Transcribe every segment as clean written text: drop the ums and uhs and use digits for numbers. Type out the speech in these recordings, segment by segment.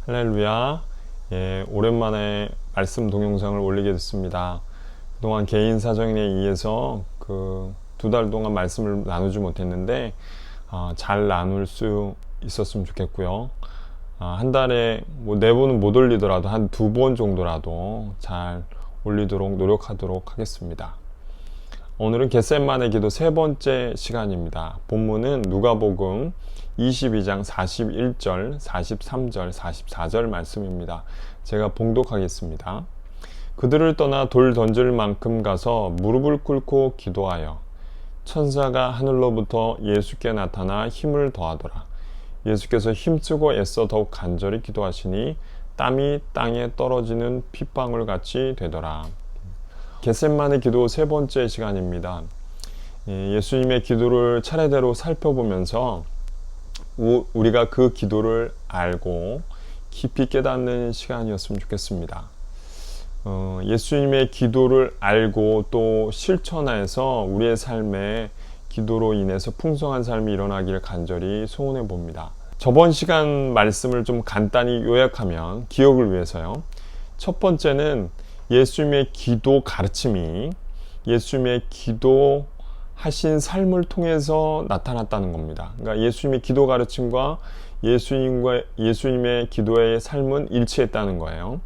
할렐루야. 예, 오랜만에 말씀 동영상을 올리게 됐습니다. 그동안 개인 사정에 의해서 두 달 동안 말씀을 나누지 못했는데 잘 나눌 수 있었으면 좋겠고요. 한 달에 뭐 4번은 못 올리더라도 한 2번 정도라도 잘 올리도록 노력하도록 하겠습니다. 오늘은 겟셋만의 기도 3번째 시간입니다. 본문은 누가복음 22장 41절, 43절, 44절 말씀입니다. 제가 봉독하겠습니다. 그들을 떠나 돌 던질 만큼 가서 무릎을 꿇고 기도하여 천사가 하늘로부터 예수께 나타나 힘을 더하더라. 예수께서 힘쓰고 애써 더욱 간절히 기도하시니 땀이 땅에 떨어지는 핏방울 같이 되더라. 겟셋만의 기도 3번째 시간입니다. 예수님의 기도를 차례대로 살펴보면서 우리가 그 기도를 알고 깊이 깨닫는 시간이었으면 좋겠습니다. 예수님의 기도를 알고 또 실천해서 우리의 삶에 기도로 인해서 풍성한 삶이 일어나기를 간절히 소원해 봅니다. 저번 시간 말씀을 좀 간단히 요약하면 기억을 위해서요. 첫 번째는 예수님의 기도 가르침이 예수님의 기도하신 삶을 통해서 나타났다는 겁니다. 그러니까 예수님의 기도 가르침과 예수님의 기도의 삶은 일치했다는 거예요.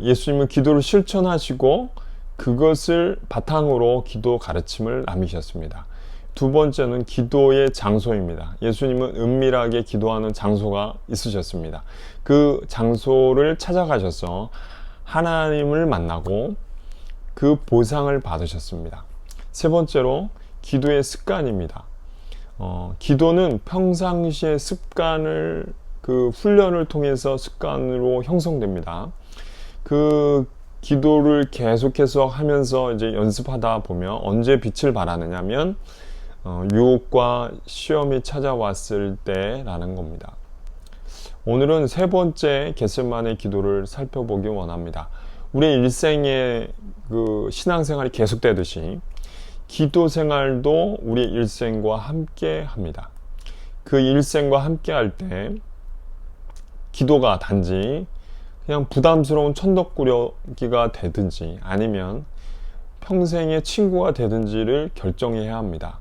예수님은 기도를 실천하시고 그것을 바탕으로 기도 가르침을 남기셨습니다. 두 번째는 기도의 장소입니다. 예수님은 은밀하게 기도하는 장소가 있으셨습니다. 그 장소를 찾아가셔서 하나님을 만나고 그 보상을 받으셨습니다. 세 번째로 기도의 습관입니다. 기도는 평상시의 습관을 훈련을 통해서 습관으로 형성됩니다. 그 기도를 계속해서 하면서 이제 연습하다 보면 언제 빛을 발하느냐면 유혹과 시험이 찾아왔을 때라는 겁니다. 오늘은 3번째 겟셋만의 기도를 살펴보기 원합니다. 우리 일생의 신앙생활이 계속되듯이 기도 생활도 우리 일생과 함께 합니다. 그 일생과 함께 할 때 기도가 단지 그냥 부담스러운 천덕꾸러기가 되든지 아니면 평생의 친구가 되든지를 결정해야 합니다.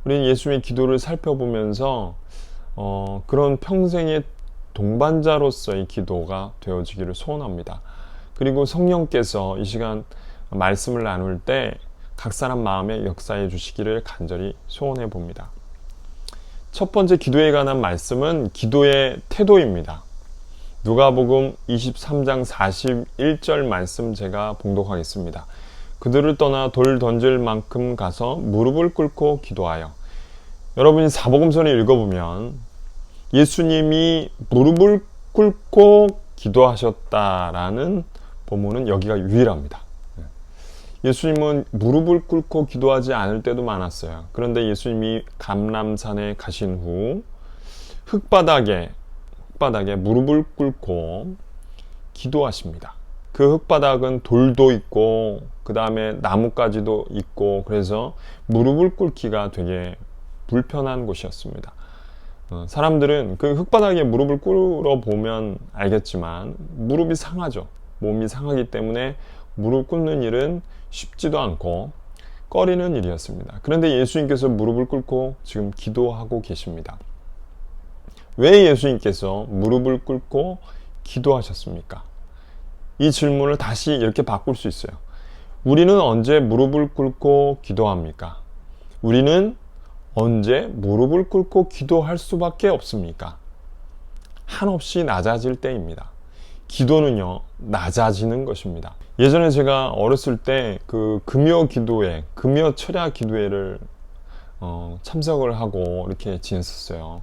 우리는 예수님의 기도를 살펴보면서 그런 평생의 동반자로서의 기도가 되어지기를 소원합니다. 그리고 성령께서 이 시간 말씀을 나눌 때 각 사람 마음에 역사해 주시기를 간절히 소원해 봅니다. 첫 번째 기도에 관한 말씀은 기도의 태도입니다. 누가복음 23장 41절 말씀 제가 봉독하겠습니다. 그들을 떠나 돌 던질 만큼 가서 무릎을 꿇고 기도하여. 여러분이 사복음서를 읽어보면 예수님이 무릎을 꿇고 기도하셨다라는 본문은 여기가 유일합니다. 예수님은 무릎을 꿇고 기도하지 않을 때도 많았어요. 그런데 예수님이 감람산에 가신 후 흙바닥에 무릎을 꿇고 기도하십니다. 그 흙바닥은 돌도 있고 그 다음에 나뭇가지도 있고 그래서 무릎을 꿇기가 되게 불편한 곳이었습니다. 사람들은 그 흙바닥에 무릎을 꿇어 보면 알겠지만 무릎이 상하죠. 몸이 상하기 때문에 무릎 꿇는 일은 쉽지도 않고 꺼리는 일이었습니다. 그런데 예수님께서 무릎을 꿇고 지금 기도하고 계십니다. 왜 예수님께서 무릎을 꿇고 기도하셨습니까? 이 질문을 다시 이렇게 바꿀 수 있어요. 우리는 언제 무릎을 꿇고 기도합니까? 우리는 언제 무릎을 꿇고 기도할 수밖에 없습니까? 한없이 낮아질 때입니다. 기도는요, 낮아지는 것입니다. 예전에 제가 어렸을 때 금요 철야 기도회를 참석을 하고 이렇게 지냈었어요.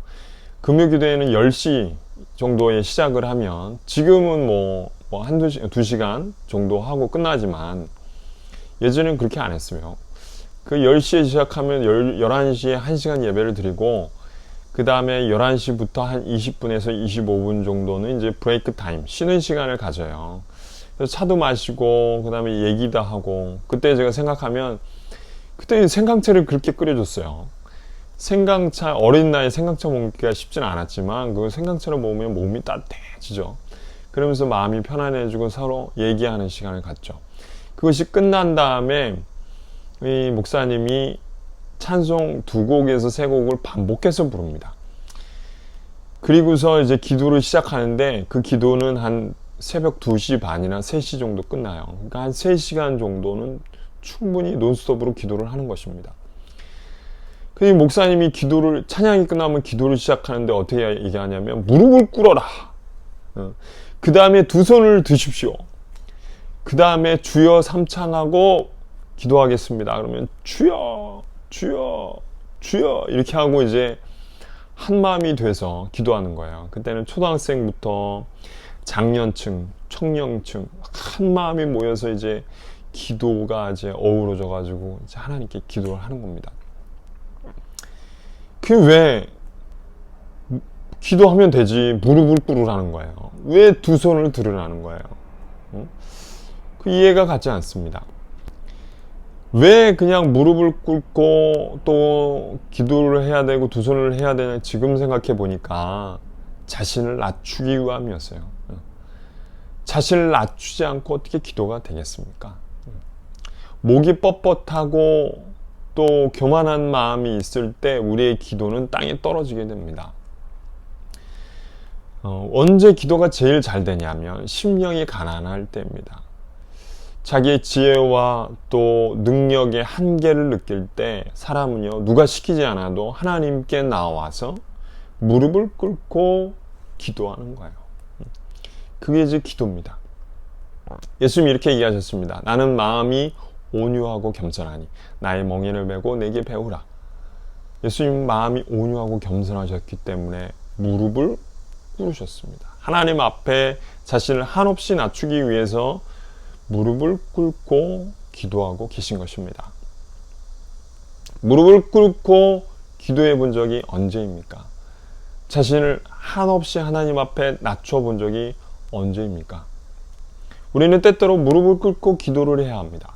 금요 기도회는 10시 정도에 시작을 하면 지금은 한두 시간 정도 하고 끝나지만 예전에는 그렇게 안 했어요. 10시에 시작하면 11시에 1시간 예배를 드리고 그 다음에 11시부터 한 20분에서 25분 정도는 이제 브레이크 타임, 쉬는 시간을 가져요. 그래서 차도 마시고 그 다음에 얘기도 하고 그때 제가 생각하면 그때 생강채를 그렇게 끓여줬어요. 생강차, 어린 나이에 생강차 먹기가 쉽지는 않았지만 그 생강차를 먹으면 몸이 따뜻해지죠. 그러면서 마음이 편안해지고 서로 얘기하는 시간을 갖죠. 그것이 끝난 다음에 이 목사님이 찬송 2곡에서 3곡을 반복해서 부릅니다. 그리고서 이제 기도를 시작하는데 그 기도는 한 새벽 2시 반이나 3시 정도 끝나요. 그러니까 한 3시간 정도는 충분히 논스톱으로 기도를 하는 것입니다. 그 목사님이 찬양이 끝나면 기도를 시작하는데 어떻게 얘기하냐면 무릎을 꿇어라. 그 다음에 두 손을 드십시오. 그 다음에 주여 삼창하고 기도하겠습니다. 그러면 주여, 주여, 주여 이렇게 하고 이제 한 마음이 돼서 기도하는 거예요. 그때는 초등학생부터 장년층, 청년층 한 마음이 모여서 이제 기도가 이제 어우러져 가지고 이제 하나님께 기도를 하는 겁니다. 그 왜 기도하면 되지 무릎을 꿇으라는 거예요. 왜 두 손을 들으라는 거예요. 그 이해가 가지 않습니다. 왜 그냥 무릎을 꿇고 또 기도를 해야 되고 두 손을 해야 되냐 지금 생각해 보니까 자신을 낮추기 위함이었어요. 자신을 낮추지 않고 어떻게 기도가 되겠습니까? 목이 뻣뻣하고 또 교만한 마음이 있을 때 우리의 기도는 땅에 떨어지게 됩니다. 언제 기도가 제일 잘 되냐면 심령이 가난할 때입니다. 자기의 지혜와 또 능력의 한계를 느낄 때 사람은요 누가 시키지 않아도 하나님께 나와서 무릎을 꿇고 기도하는 거예요. 그게 이제 기도입니다. 예수님이 이렇게 얘기하셨습니다. 나는 마음이 온유하고 겸손하니 나의 멍에를 메고 내게 배우라. 예수님 마음이 온유하고 겸손하셨기 때문에 무릎을 꿇으셨습니다. 하나님 앞에 자신을 한없이 낮추기 위해서 무릎을 꿇고 기도하고 계신 것입니다. 무릎을 꿇고 기도해 본 적이 언제입니까? 자신을 한없이 하나님 앞에 낮춰 본 적이 언제입니까? 우리는 때때로 무릎을 꿇고 기도를 해야 합니다.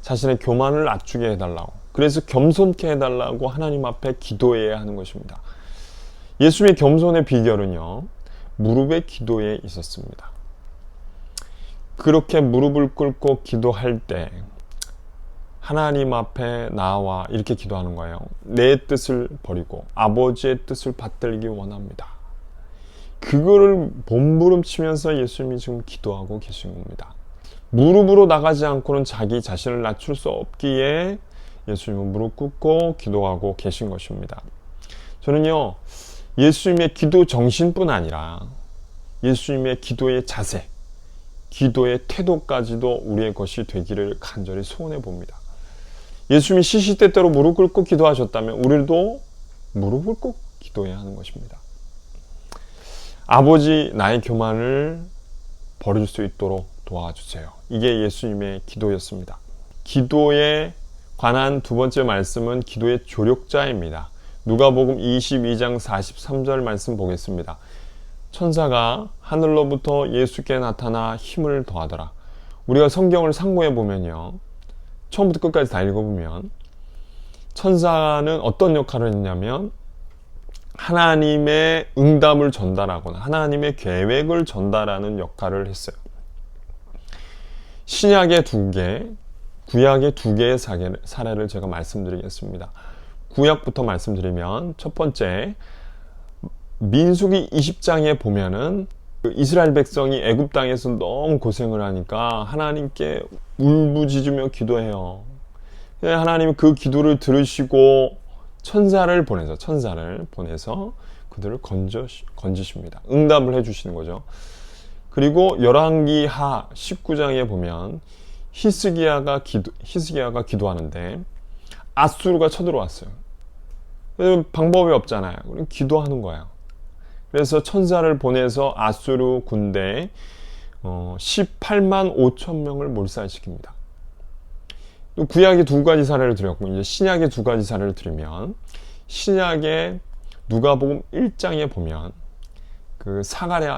자신의 교만을 낮추게 해달라고, 그래서 겸손케 해달라고 하나님 앞에 기도해야 하는 것입니다. 예수님의 겸손의 비결은요 무릎의 기도에 있었습니다. 그렇게 무릎을 꿇고 기도할 때 하나님 앞에 나와 이렇게 기도하는 거예요. 내 뜻을 버리고 아버지의 뜻을 받들기 원합니다. 그거를 몸부림치면서 예수님이 지금 기도하고 계신 겁니다. 무릎으로 나가지 않고는 자기 자신을 낮출 수 없기에 예수님은 무릎 꿇고 기도하고 계신 것입니다. 저는요 예수님의 기도 정신뿐 아니라 예수님의 기도의 자세, 기도의 태도까지도 우리의 것이 되기를 간절히 소원해 봅니다. 예수님이 시시때때로 무릎 꿇고 기도하셨다면 우리도 무릎을 꿇고 기도해야 하는 것입니다. 아버지 나의 교만을 버릴 수 있도록 도와주세요. 이게 예수님의 기도였습니다. 기도에 관한 두 번째 말씀은 기도의 조력자입니다. 누가복음 22장 43절 말씀 보겠습니다. 천사가 하늘로부터 예수께 나타나 힘을 더하더라. 우리가 성경을 상고해 보면요 처음부터 끝까지 다 읽어보면 천사는 어떤 역할을 했냐면 하나님의 응답을 전달하거나 하나님의 계획을 전달하는 역할을 했어요. 신약의 2개, 구약의 2개의 사례를 제가 말씀드리겠습니다. 구약부터 말씀드리면 첫 번째 민수기 20장에 보면은 이스라엘 백성이 애굽 땅에서 너무 고생을 하니까 하나님께 울부짖으며 기도해요. 하나님이 그 기도를 들으시고 천사를 보내서 그들을 건지십니다. 응답을 해주시는 거죠. 그리고 열왕기하 19장에 보면 히스기야가 기도하는데 아수르가 쳐들어왔어요. 방법이 없잖아요. 그럼 기도하는 거예요. 그래서 천사를 보내서 아수르 군대 18만 5천 명을 몰살시킵니다. 또 구약의 2가지 사례를 드렸고 이제 신약의 2가지 사례를 드리면 신약의 누가복음 1장에 보면 그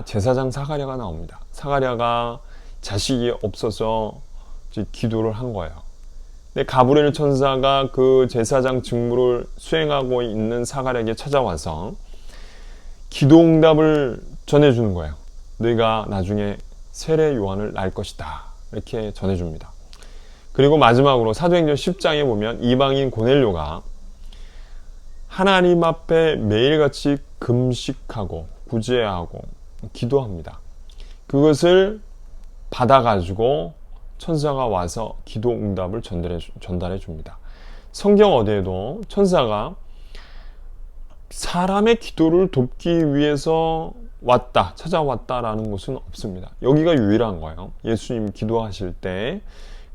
제사장 사가랴가 나옵니다. 사가랴가 자식이 없어서 이제 기도를 한 거예요. 근데 가브리엘 천사가 그 제사장 직무를 수행하고 있는 사가랴에게 찾아와서 기도응답을 전해주는 거예요. 너희가 나중에 세례 요한을 낳을 것이다, 이렇게 전해줍니다. 그리고 마지막으로 사도행전 10장에 보면 이방인 고넬료가 하나님 앞에 매일같이 금식하고 구제하고 기도합니다. 그것을 받아가지고 천사가 와서 기도 응답을 전달해 줍니다. 성경 어디에도 천사가 사람의 기도를 돕기 위해서 찾아왔다라는 것은 없습니다. 여기가 유일한 거예요. 예수님 기도하실 때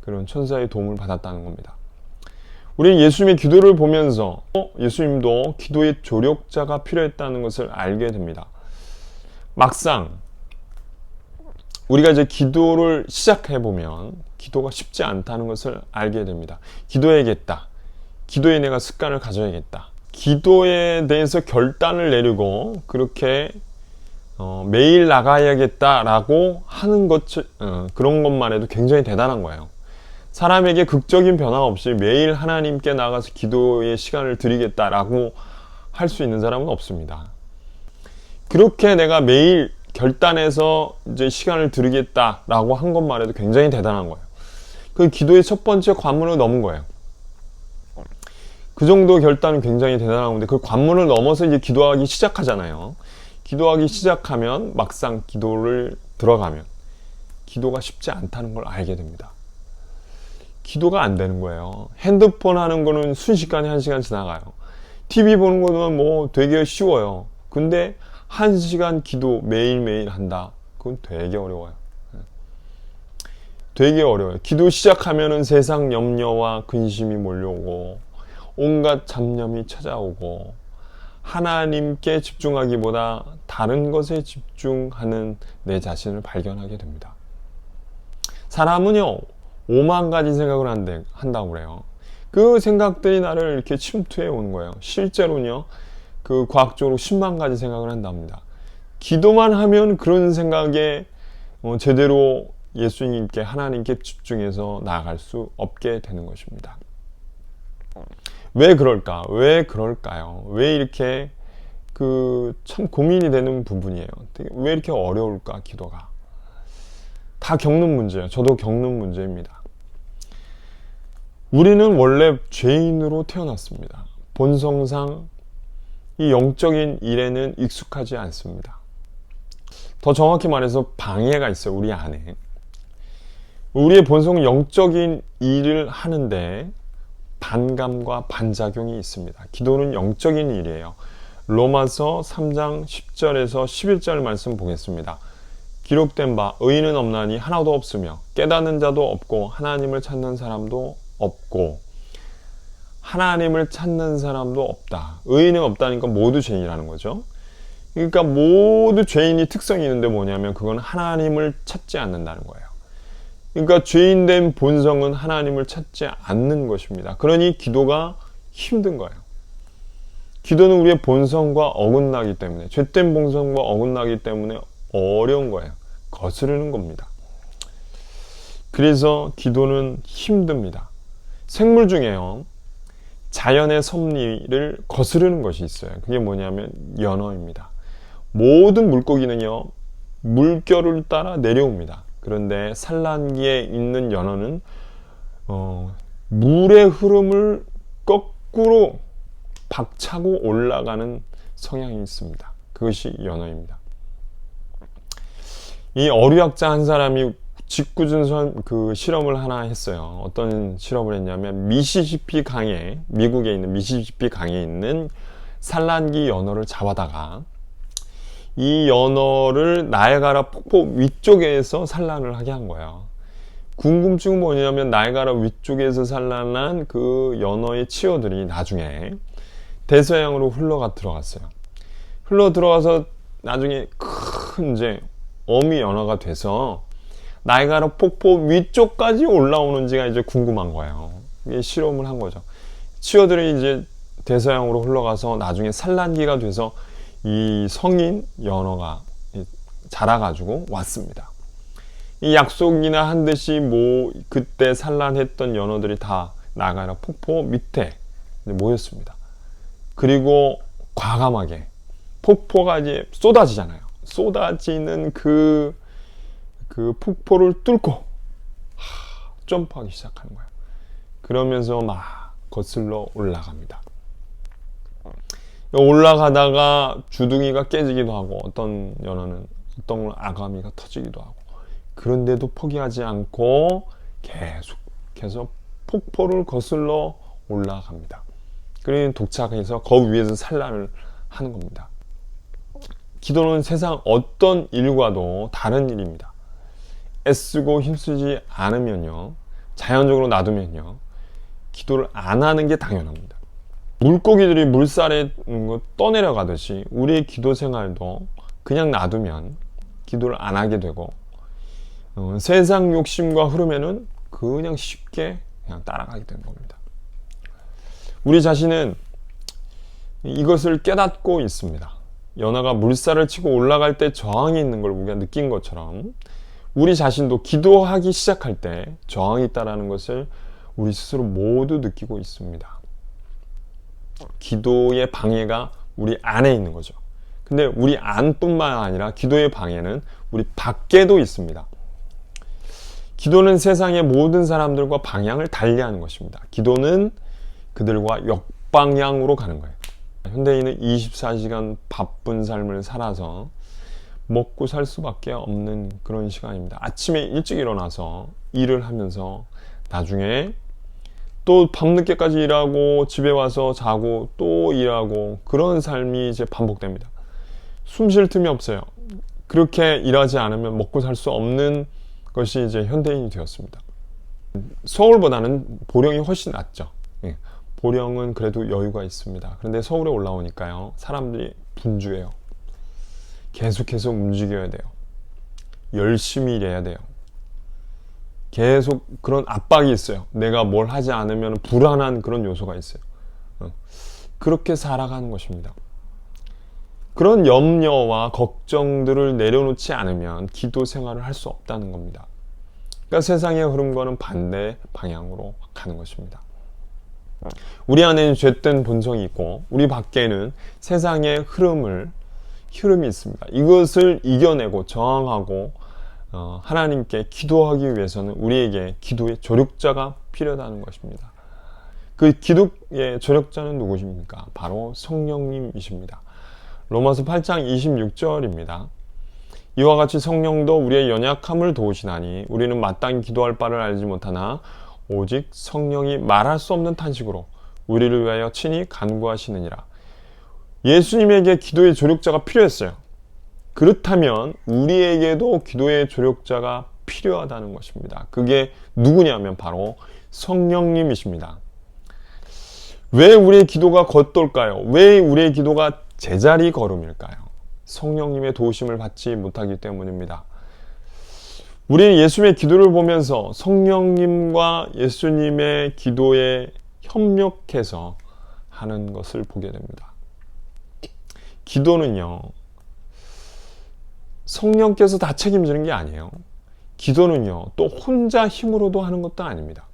그런 천사의 도움을 받았다는 겁니다. 우리는 예수님의 기도를 보면서 예수님도 기도의 조력자가 필요했다는 것을 알게 됩니다. 막상 우리가 이제 기도를 시작해 보면 기도가 쉽지 않다는 것을 알게 됩니다. 기도해야겠다. 기도에 내가 습관을 가져야겠다. 기도에 대해서 결단을 내리고 그렇게 매일 나가야겠다라고 하는 그런 것만 해도 굉장히 대단한 거예요. 사람에게 극적인 변화 없이 매일 하나님께 나가서 기도의 시간을 드리겠다라고 할 수 있는 사람은 없습니다. 그렇게 내가 매일 결단해서 이제 시간을 드리겠다라고 한 것만 해도 굉장히 대단한 거예요. 그 기도의 첫 번째 관문을 넘은 거예요. 그 정도 결단은 굉장히 대단한 건데 그 관문을 넘어서 이제 기도하기 시작하잖아요. 기도하기 시작하면 막상 기도를 들어가면 기도가 쉽지 않다는 걸 알게 됩니다. 기도가 안 되는 거예요. 핸드폰 하는 거는 순식간에 1시간 지나가요. TV 보는 거는 뭐 되게 쉬워요. 근데 1시간 기도 매일매일 한다. 그건 되게 어려워요. 되게 어려워요. 기도 시작하면은 세상 염려와 근심이 몰려오고 온갖 잡념이 찾아오고 하나님께 집중하기보다 다른 것에 집중하는 내 자신을 발견하게 됩니다. 사람은요 5만 가지 생각을 한다고 그래요. 그 생각들이 나를 이렇게 침투해 오는 거예요. 실제로는요 그 과학적으로 10만 가지 생각을 한답니다. 기도만 하면 그런 생각에 제대로 예수님께 하나님께 집중해서 나아갈 수 없게 되는 것입니다. 왜 그럴까? 왜 그럴까요? 왜 이렇게 참 고민이 되는 부분이에요. 왜 이렇게 어려울까, 기도가? 다 겪는 문제예요. 저도 겪는 문제입니다. 우리는 원래 죄인으로 태어났습니다. 본성상 이 영적인 일에는 익숙하지 않습니다. 더 정확히 말해서 방해가 있어요. 우리 안에. 우리의 본성은 영적인 일을 하는데 반감과 반작용이 있습니다. 기도는 영적인 일이에요. 로마서 3장 10절에서 11절 말씀 보겠습니다. 기록된 바 의인은 없나니 하나도 없으며 깨닫는 자도 없고 하나님을 찾는 사람도 없고 하나님을 찾는 사람도 없다. 의인은 없다니까 모두 죄인이라는 거죠. 그러니까 모두 죄인이 특성이 있는데 뭐냐면 그건 하나님을 찾지 않는다는 거예요. 그러니까 죄인된 본성은 하나님을 찾지 않는 것입니다. 그러니 기도가 힘든 거예요. 기도는 우리의 본성과 어긋나기 때문에, 죄된 본성과 어긋나기 때문에 어려운 거예요. 거스르는 겁니다. 그래서 기도는 힘듭니다. 생물 중에요, 자연의 섭리를 거스르는 것이 있어요. 그게 뭐냐면 연어입니다. 모든 물고기는요, 물결을 따라 내려옵니다. 그런데 산란기에 있는 연어는 물의 흐름을 거꾸로 박차고 올라가는 성향이 있습니다. 그것이 연어입니다. 이 어류학자 한 사람이 짓궂은 실험을 하나 했어요. 어떤 실험을 했냐면 미시시피 강에, 미국에 있는 미시시피 강에 있는 산란기 연어를 잡아다가 이 연어를 나이아가라 폭포 위쪽에서 산란을 하게 한 거예요. 궁금증은 뭐냐면 나이아가라 위쪽에서 산란한 그 연어의 치어들이 나중에 대서양으로 들어갔어요. 들어가서 나중에 큰 이제 어미 연어가 돼서 나이아가라 폭포 위쪽까지 올라오는지가 이제 궁금한 거예요. 이게 실험을 한 거죠. 치어들이 이제 대서양으로 흘러가서 나중에 산란기가 돼서 이 성인 연어가 자라가지고 왔습니다. 이 약속이나 한 듯이 그때 산란했던 연어들이 다 나가라 폭포 밑에 모였습니다. 그리고 과감하게 폭포가 이제 쏟아지잖아요. 쏟아지는 그 폭포를 뚫고 점프하기 시작하는 거예요. 그러면서 막 거슬러 올라갑니다. 올라가다가 주둥이가 깨지기도 하고 어떤 연어는 어떤 아가미가 터지기도 하고, 그런데도 포기하지 않고 계속해서 폭포를 거슬러 올라갑니다. 그리고 도착해서 그 위에서 산란을 하는 겁니다. 기도는 세상 어떤 일과도 다른 일입니다. 애쓰고 힘쓰지 않으면요, 자연적으로 놔두면요, 기도를 안 하는 게 당연합니다. 물고기들이 물살에 떠내려가듯이 우리의 기도 생활도 그냥 놔두면 기도를 안 하게 되고, 세상 욕심과 흐름에는 그냥 쉽게 그냥 따라가게 되는 겁니다. 우리 자신은 이것을 깨닫고 있습니다. 연어가 물살을 치고 올라갈 때 저항이 있는 걸 우리가 느낀 것처럼, 우리 자신도 기도하기 시작할 때 저항이 있다는 것을 우리 스스로 모두 느끼고 있습니다. 기도의 방해가 우리 안에 있는 거죠. 근데 우리 안뿐만 아니라 기도의 방해는 우리 밖에도 있습니다. 기도는 세상의 모든 사람들과 방향을 달리하는 것입니다. 기도는 그들과 역방향으로 가는 거예요. 현대인은 24시간 바쁜 삶을 살아서 먹고 살 수밖에 없는 그런 시간입니다. 아침에 일찍 일어나서 일을 하면서 나중에 또 밤늦게까지 일하고 집에 와서 자고 또 일하고, 그런 삶이 이제 반복됩니다. 숨 쉴 틈이 없어요. 그렇게 일하지 않으면 먹고 살 수 없는 것이 이제 현대인이 되었습니다. 서울보다는 보령이 훨씬 낫죠. 보령은 그래도 여유가 있습니다. 그런데 서울에 올라오니까요, 사람들이 분주해요. 계속해서 움직여야 돼요. 열심히 일해야 돼요. 계속 그런 압박이 있어요. 내가 뭘 하지 않으면 불안한 그런 요소가 있어요. 그렇게 살아가는 것입니다. 그런 염려와 걱정들을 내려놓지 않으면 기도 생활을 할 수 없다는 겁니다. 그러니까 세상의 흐름과는 반대 방향으로 가는 것입니다. 우리 안에는 죄된 본성이 있고 우리 밖에는 세상의 흐름이 있습니다. 이것을 이겨내고 저항하고 하나님께 기도하기 위해서는 우리에게 기도의 조력자가 필요하다는 것입니다. 그 기도의 조력자는 누구십니까? 바로 성령님이십니다. 로마서 8장 26절입니다. 이와 같이 성령도 우리의 연약함을 도우시나니 우리는 마땅히 기도할 바를 알지 못하나 오직 성령이 말할 수 없는 탄식으로 우리를 위하여 친히 간구하시느니라. 예수님에게 기도의 조력자가 필요했어요. 그렇다면 우리에게도 기도의 조력자가 필요하다는 것입니다. 그게 누구냐면 바로 성령님이십니다. 왜 우리의 기도가 겉돌까요? 왜 우리의 기도가 제자리 걸음일까요? 성령님의 도우심을 받지 못하기 때문입니다. 우리는 예수님의 기도를 보면서 성령님과 예수님의 기도에 협력해서 하는 것을 보게 됩니다. 기도는요, 성령께서 다 책임지는 게 아니에요. 기도는요, 또 혼자 힘으로도 하는 것도 아닙니다.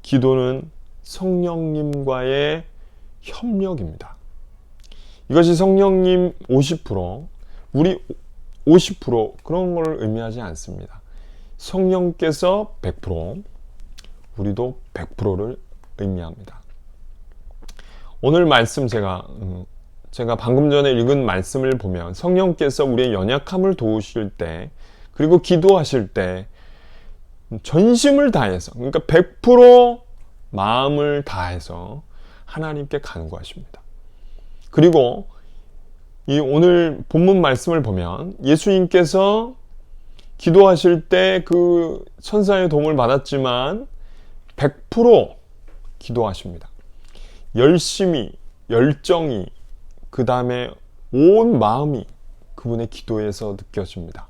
기도는 성령님과의 협력입니다. 이것이 성령님 50%, 우리 50% 그런 걸 의미하지 않습니다. 성령께서 100%, 우리도 100%를 의미합니다. 오늘 말씀 제가 방금 전에 읽은 말씀을 보면 성령께서 우리의 연약함을 도우실 때, 그리고 기도하실 때 전심을 다해서, 그러니까 100% 마음을 다해서 하나님께 간구하십니다. 그리고 이 오늘 본문 말씀을 보면 예수님께서 기도하실 때 그 천사의 도움을 받았지만 100% 기도하십니다. 열심히, 열정이, 그 다음에 온 마음이 그분의 기도에서 느껴집니다.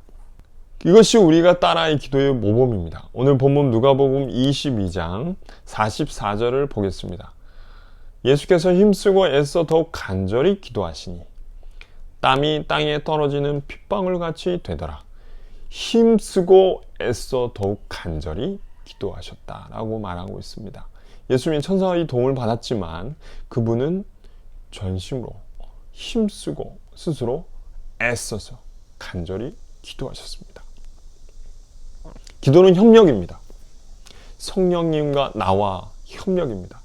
이것이 우리가 따라의 기도의 모범입니다. 오늘 본문 누가복음 22장 44절을 보겠습니다. 예수께서 힘쓰고 애써 더욱 간절히 기도하시니 땀이 땅에 떨어지는 핏방울 같이 되더라. 힘쓰고 애써 더욱 간절히 기도하셨다라고 말하고 있습니다. 예수님은 천사의 도움을 받았지만 그분은 전심으로 힘쓰고 스스로 애써서 간절히 기도하셨습니다. 기도는 협력입니다. 성령님과 나와 협력입니다.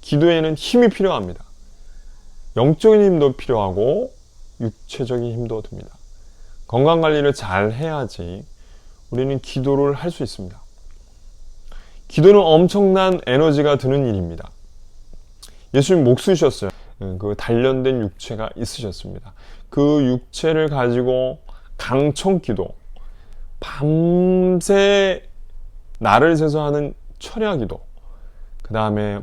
기도에는 힘이 필요합니다. 영적인 힘도 필요하고 육체적인 힘도 듭니다. 건강관리를 잘 해야지 우리는 기도를 할 수 있습니다. 기도는 엄청난 에너지가 드는 일입니다. 예수님 목 쓰셨어요. 그 단련된 육체가 있으셨습니다. 그 육체를 가지고 강청 기도, 밤새 날을 새서 하는 철야 기도, 그 다음에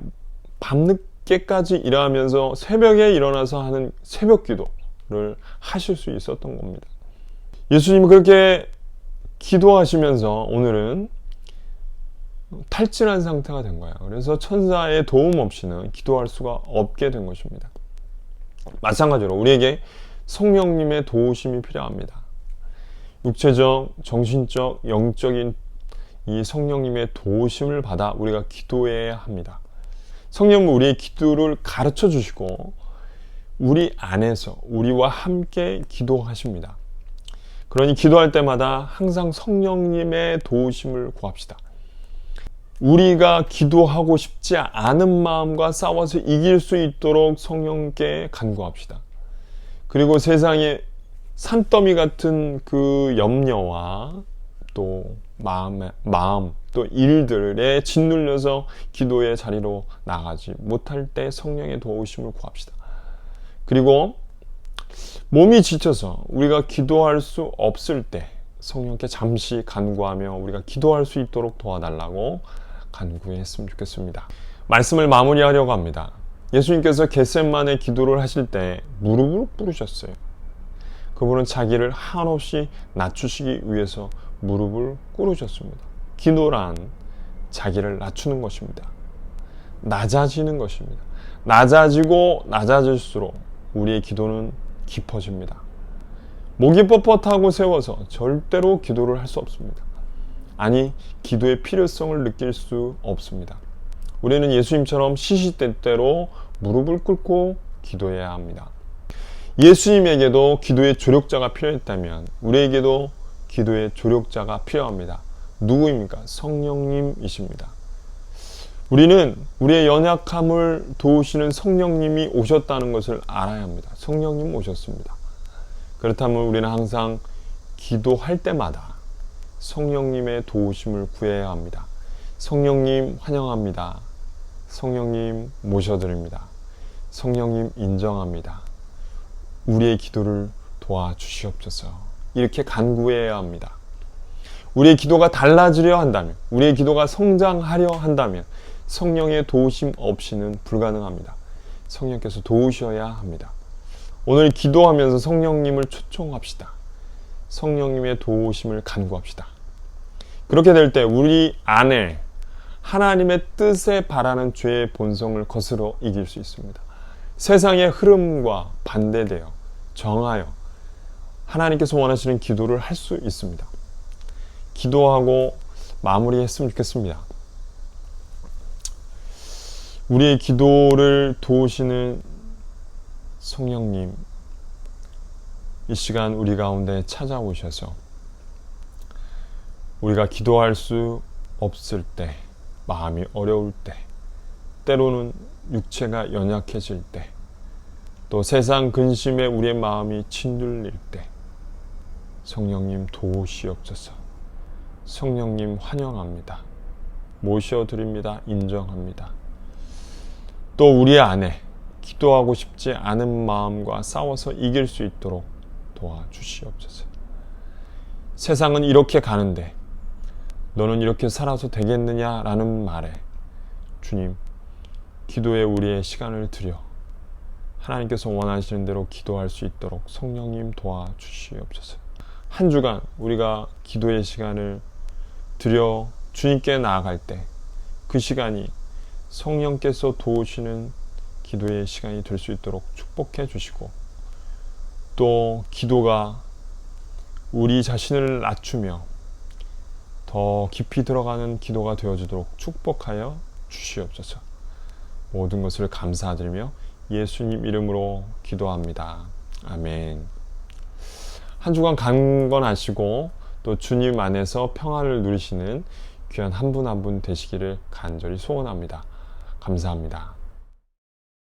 밤늦게까지 일하면서 새벽에 일어나서 하는 새벽 기도를 하실 수 있었던 겁니다. 예수님이 그렇게 기도하시면서 오늘은 탈진한 상태가 된 거예요. 그래서 천사의 도움 없이는 기도할 수가 없게 된 것입니다. 마찬가지로 우리에게 성령님의 도우심이 필요합니다. 육체적, 정신적, 영적인 이 성령님의 도우심을 받아 우리가 기도해야 합니다. 성령은 우리의 기도를 가르쳐 주시고 우리 안에서 우리와 함께 기도하십니다. 그러니 기도할 때마다 항상 성령님의 도우심을 구합시다. 우리가 기도하고 싶지 않은 마음과 싸워서 이길 수 있도록 성령께 간구합시다. 그리고 세상의 산더미 같은 그 염려와 또 마음 또 일들에 짓눌려서 기도의 자리로 나가지 못할 때 성령의 도우심을 구합시다. 그리고 몸이 지쳐서 우리가 기도할 수 없을 때 성령께 잠시 간구하며 우리가 기도할 수 있도록 도와달라고 간구했으면 좋겠습니다. 말씀을 마무리하려고 합니다. 예수님께서 겟세마네 기도를 하실 때 무릎을 꿇으셨어요. 그분은 자기를 한없이 낮추시기 위해서 무릎을 꿇으셨습니다. 기도란 자기를 낮추는 것입니다. 낮아지는 것입니다. 낮아지고 낮아질수록 우리의 기도는 깊어집니다. 목이 뻣뻣하고 세워서 절대로 기도를 할 수 없습니다. 아니, 기도의 필요성을 느낄 수 없습니다. 우리는 예수님처럼 시시때때로 무릎을 꿇고 기도해야 합니다. 예수님에게도 기도의 조력자가 필요했다면 우리에게도 기도의 조력자가 필요합니다. 누구입니까? 성령님이십니다. 우리는 우리의 연약함을 도우시는 성령님이 오셨다는 것을 알아야 합니다. 성령님 오셨습니다. 그렇다면 우리는 항상 기도할 때마다 성령님의 도우심을 구해야 합니다. 성령님 환영합니다. 성령님 모셔드립니다. 성령님 인정합니다. 우리의 기도를 도와주시옵소서. 이렇게 간구해야 합니다. 우리의 기도가 달라지려 한다면, 우리의 기도가 성장하려 한다면 성령의 도우심 없이는 불가능합니다. 성령께서 도우셔야 합니다. 오늘 기도하면서 성령님을 초청합시다. 성령님의 도우심을 간구합시다. 그렇게 될 때 우리 안에 하나님의 뜻에 바라는 죄의 본성을 거스러 이길 수 있습니다. 세상의 흐름과 반대되어 정하여 하나님께서 원하시는 기도를 할 수 있습니다. 기도하고 마무리했으면 좋겠습니다. 우리의 기도를 도우시는 성령님, 이 시간 우리 가운데 찾아오셔서 우리가 기도할 수 없을 때, 마음이 어려울 때, 때로는 육체가 연약해질 때, 또 세상 근심에 우리의 마음이 짓눌릴 때 성령님 도우시옵소서. 성령님 환영합니다. 모셔드립니다. 인정합니다. 또 우리 안에 기도하고 싶지 않은 마음과 싸워서 이길 수 있도록 도와주시옵소서. 세상은 이렇게 가는데 너는 이렇게 살아서 되겠느냐라는 말에 주님, 기도에 우리의 시간을 드려 하나님께서 원하시는 대로 기도할 수 있도록 성령님 도와주시옵소서. 한 주간 우리가 기도의 시간을 드려 주님께 나아갈 때 그 시간이 성령께서 도우시는 기도의 시간이 될 수 있도록 축복해 주시고, 또 기도가 우리 자신을 낮추며 더 깊이 들어가는 기도가 되어지도록 축복하여 주시옵소서. 모든 것을 감사드리며 예수님 이름으로 기도합니다. 아멘. 한 주간 강건하시고 또 주님 안에서 평안을 누리시는 귀한 한 분 한 분 되시기를 간절히 소원합니다. 감사합니다.